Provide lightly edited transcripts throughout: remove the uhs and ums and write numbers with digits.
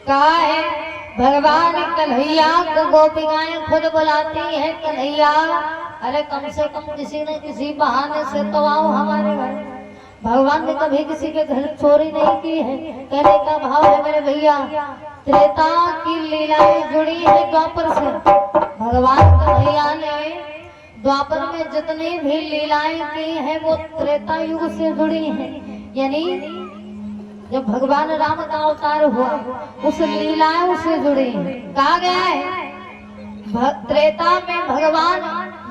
कहा है भगवान कन्हैया को गोपिकाएं खुद बुलाती है, कन्हैया अरे कम से कम किसी न किसी बहाने से तो आओ हमारे घर। भगवान ने कभी किसी के घर चोरी नहीं की है। कहने का भाव है मेरे भैया, त्रेता की लीलाएं जुड़ी है द्वापर से। भगवान कन्हैया ने द्वापर में जितनी भी लीलाएं की हैं वो त्रेता युग से जुड़ी हैं। यानी जब भगवान राम का अवतार हुआ उस लीलाओं से जुड़ी हैं। कहा गया है त्रेता में भगवान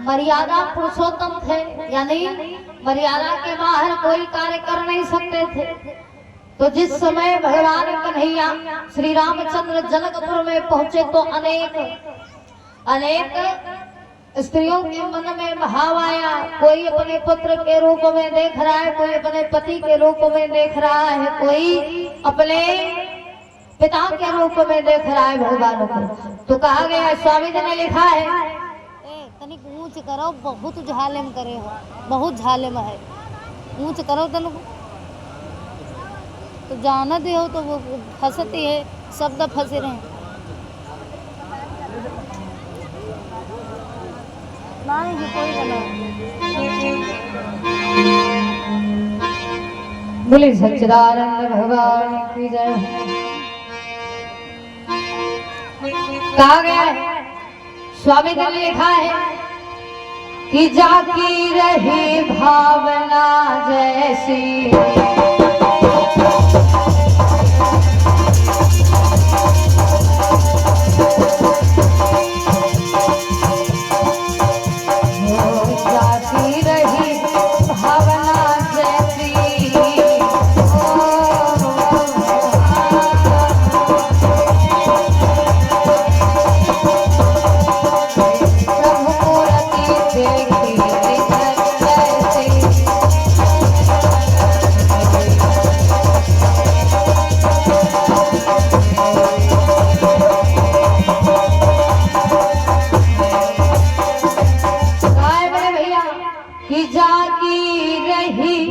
मर्यादा पुरुषोत्तम थे, यानी मर्यादा के बाहर कोई कार्य कर नहीं सकते थे। तो जिस समय भगवान कन्हैया श्री रामचंद्र जनकपुर में पहुंचे तो अनेक स्त्रियों के मन में भाव आया। कोई अपने पुत्र के रूप में देख रहा है, कोई अपने पति के रूप में देख रहा है, कोई अपने पिता के रूप में देख रहा है भगवान को। तो कहा गया स्वामी जी ने लिखा है तनिक ऊंच करो, बहुत झालेम करे हो, बहुत झालेम है, ऊंच करो तनिक तो जाना दे हो तो वो फंसती है, शब्द फंसे रहे। नहीं कोई बोले सच्चिदानंद भगवान की जय। कहा गया है स्वामी जी ने लिखा है कि जाकी रही भावना जैसी जाती रही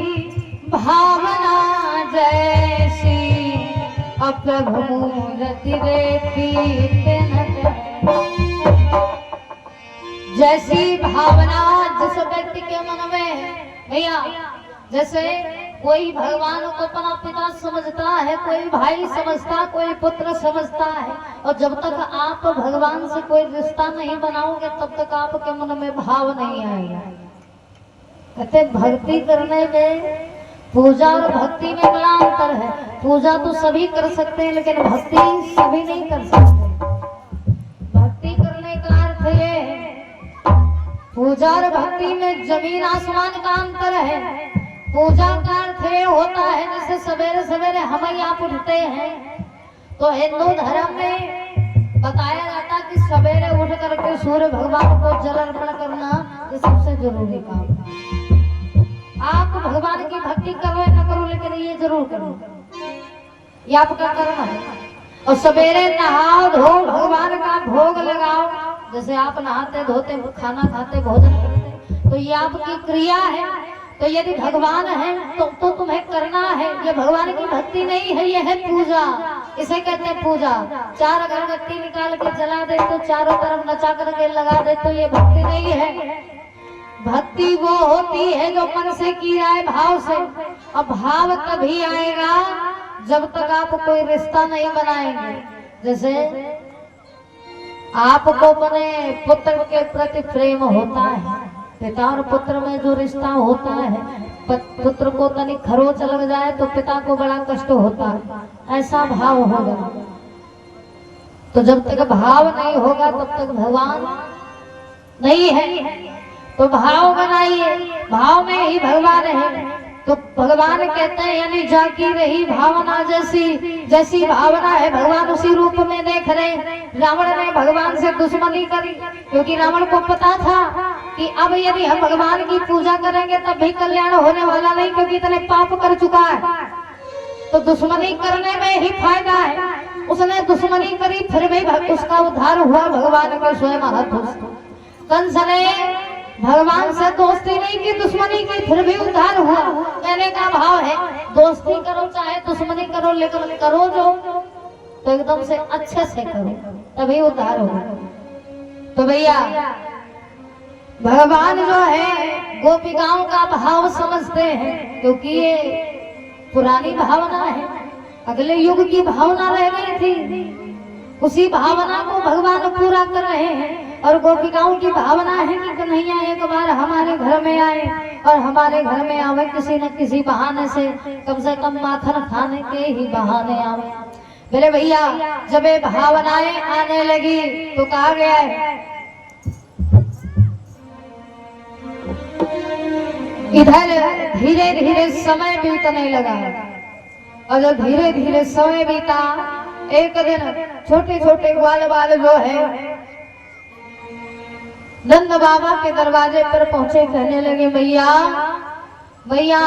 भावना जैसी प्रभु मूर्ति देखी जैसी भावना जिस व्यक्ति के मन में है भैया, जैसे कोई भगवान को अपना पिता समझता है, कोई भाई समझता, कोई पुत्र समझता है, और जब तक आप भगवान से कोई रिश्ता नहीं बनाओगे तब तक आपके मन में भाव नहीं आएगा। कहते भक्ति करने में पूजा और भक्ति में बड़ा अंतर है। पूजा तो सभी कर सकते हैं लेकिन भक्ति सभी नहीं कर सकते। भक्ति करने का अर्थ ये है, पूजा और भक्ति में जमीन आसमान का अंतर है। पूजा का अर्थ ये होता है जैसे सवेरे सवेरे हम आप उठते हैं तो हिंदू धर्म में बताया जाता कि सवेरे उठ करके सूर्य भगवान को जल अर्पण करना ये सबसे जरूरी काम है। आप भगवान की भक्ति करो या न करो लेकिन ये जरूर करो, ये आपका कर्म है। और सवेरे नहाओ धो भगवान का भोग लगाओ, जैसे आप नहाते धोते खाना खाते भोजन करते तो ये आपकी क्रिया है। तो यदि भगवान है तो तुम्हें करना है। ये भगवान की भक्ति नहीं है, ये है पूजा। इसे कहते हैं पूजा। 4 अगरबत्ती निकाल के जला दे तो चारों तरफ नचा करके लगा दे तो ये भक्ति नहीं है। भक्ति वो होती है जो मन से की जाए भाव से। और भाव तभी आएगा जब तक आप कोई रिश्ता नहीं बनाएंगे। जैसे आपको अपने पुत्र के प्रति प्रेम होता है, पिता और पुत्र में जो रिश्ता होता है, पुत्र को तनिक खरोच लग जाए तो पिता को बड़ा कष्ट होता है, ऐसा भाव होगा। तो जब तक भाव नहीं होगा तब तक भगवान नहीं है। तो भाव बनाइए, भाव में ही भगवान है। तो भगवान कहते हैं यानी जाकी रही भावना जैसी भावना है भगवान उसी रूप में देख रहे। रावण ने भगवान से दुश्मनी करी क्योंकि रावण को पता था कि अब यदि हम भगवान की पूजा करेंगे तब भी कल्याण होने वाला नहीं, क्योंकि इतने पाप कर चुका है। तो दुश्मनी करने में ही फायदा है। उसने दुश्मनी करी फिर भी उसका उद्धार हुआ भगवान के स्वयं हाथों से। कंस ने भगवान से दोस्ती नहीं की, दुश्मनी की, फिर भी उद्धार हुआ। कहने का भाव है दोस्ती करो चाहे दुश्मनी करो लेकिन करो जो तो एकदम से अच्छे से करो, तभी उद्धार होगा। तो भैया भगवान जो है गोपिकाओं का भाव समझते हैं, क्योंकि ये पुरानी भावना है, अगले युग की भावना रह गई थी, उसी भावना को भगवान पूरा कर रहे हैं। और गोपिकाओं की भावना है कि कन्हैया एक बार हमारे घर में आए, और हमारे घर में आवे किसी न किसी बहाने से कम माखन खाने के ही बहाने आवे। मेरे भैया जब ये भावनाएं आने लगी तो कहा गया है, इधर धीरे धीरे समय बीतने लगा, और जब धीरे धीरे समय बीता, एक दिन छोटे छोटे ग्वाल बाल जो है नंद बाबा के दरवाजे पर पहुंचे, कहने लगे मैया मैया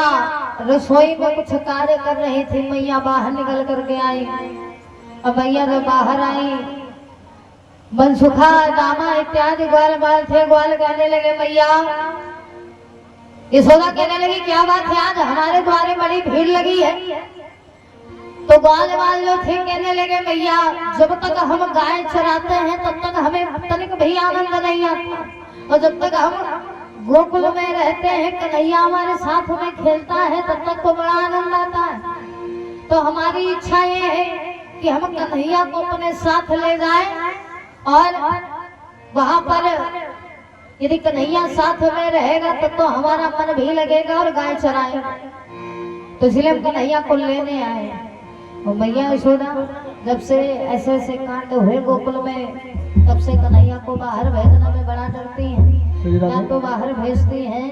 रसोई में कुछ कार्य कर रही थी, मैया बाहर निकल करके आई। अब मैया जब बाहर आई, मनसुखा दामा इत्यादि ग्वाल बाल थे, ग्वाल कहने लगे मैया, यशोदा कहने लगी क्या बात है, आज हमारे द्वारे बड़ी भीड़ लगी है। तो ग्वाल बाल जो थे कहने लगे मैया जब तक हम गाय चराते हैं तब तक हमें तनिक भी आनंद नहीं आता, और जब तक हम गोकुल में रहते हैं कन्हैया हमारे साथ में खेलता है तब तक तो बड़ा आनंद आता है। तो हमारी इच्छा ये है कि हम कन्हैया को अपने साथ ले जाएं, और वहां पर यदि कन्हैया साथ में रहेगा तब तो हमारा मन भी लगेगा और गाय चराएगा। तो इसलिए हम कन्हैया को लेने आए। और मैया यशोदा जब से ऐसे ऐसे कांड हुए गोकुल में, तब से कन्हैया को बाहर भेजना में बड़ा डरती हैं, ना तो बाहर भेजती हैं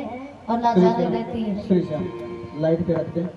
और ना जाने देती हैं। लाइट पे रख दे।